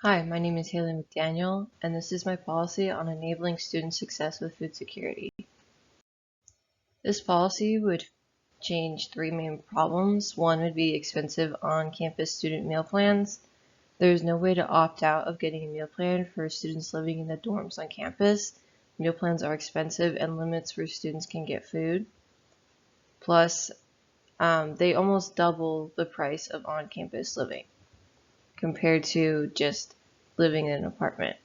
Hi, my name is Haley McDaniel, and this is my policy on enabling student success with food security. This policy would change three main problems. One would be expensive on-campus student meal plans. There is no way to opt out of getting a meal plan for students living in the dorms on campus. Meal plans are expensive and limits where students can get food. Plus, they almost double the price of on-campus living compared to just living in an apartment.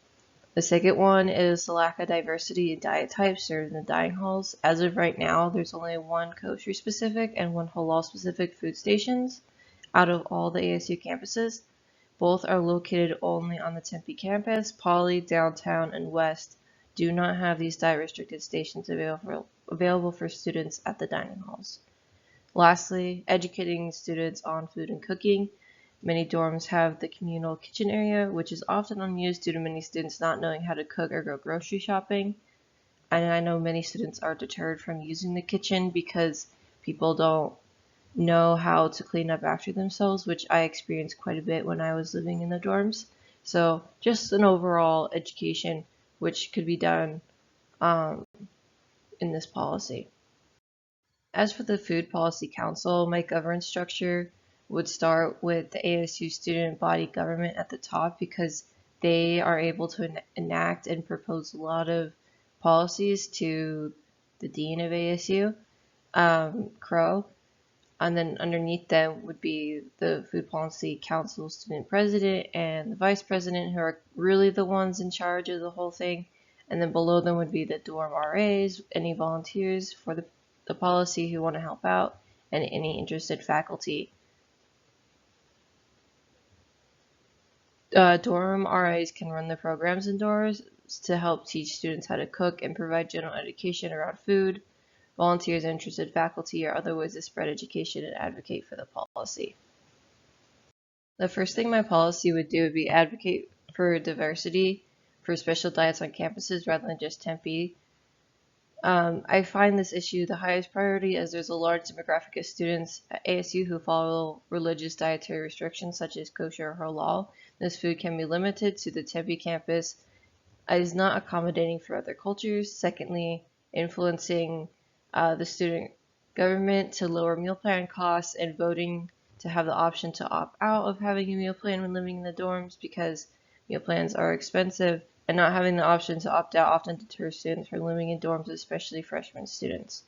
The second one is the lack of diversity in diet types served in the dining halls. As of right now, there's only one kosher specific and one halal specific food stations out of all the ASU campuses. Both are located only on the Tempe campus. Poly, Downtown, and West do not have these diet restricted stations available for students at the dining halls. Lastly, educating students on food and cooking. Many dorms have the communal kitchen area, which is often unused due to many students not knowing how to cook or go grocery shopping. And I know many students are deterred from using the kitchen because people don't know how to clean up after themselves, which I experienced quite a bit when I was living in the dorms. So just an overall education which could be done in this policy. As for the Food Policy Council, my governance structure would start with the ASU student body government at the top because they are able to enact and propose a lot of policies to the dean of ASU, Crow, and then underneath them would be the Food Policy Council student president and the vice president, who are really the ones in charge of the whole thing. And then below them would be the dorm RAs, any volunteers for the policy who want to help out, and any interested faculty. Dorm RAs can run the programs indoors to help teach students how to cook and provide general education around food. Volunteers and interested faculty are other ways to spread education and advocate for the policy. The first thing my policy would do would be advocate for diversity for special diets on campuses rather than just Tempe. I find this issue the highest priority as there's a large demographic of students at ASU who follow religious dietary restrictions such as kosher or halal. This food can be limited to the Tempe campus. It is not accommodating for other cultures. Secondly, influencing the student government to lower meal plan costs and voting to have the option to opt out of having a meal plan when living in the dorms because meal plans are expensive, and not having the option to opt out often deters students from living in dorms, especially freshman students.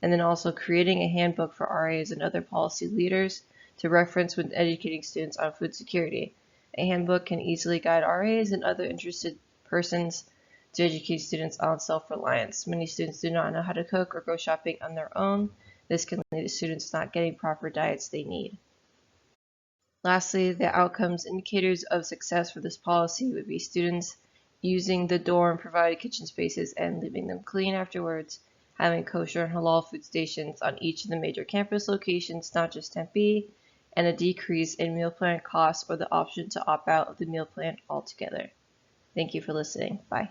And then also creating a handbook for RAs and other policy leaders to reference when educating students on food security. A handbook can easily guide RAs and other interested persons to educate students on self-reliance. Many students do not know how to cook or go shopping on their own. This can lead to students not getting proper diets they need. Lastly, the outcomes indicators of success for this policy would be students using the dorm provided kitchen spaces and leaving them clean afterwards, having kosher and halal food stations on each of the major campus locations, not just Tempe, and a decrease in meal plan costs or the option to opt out of the meal plan altogether. Thank you for listening. Bye.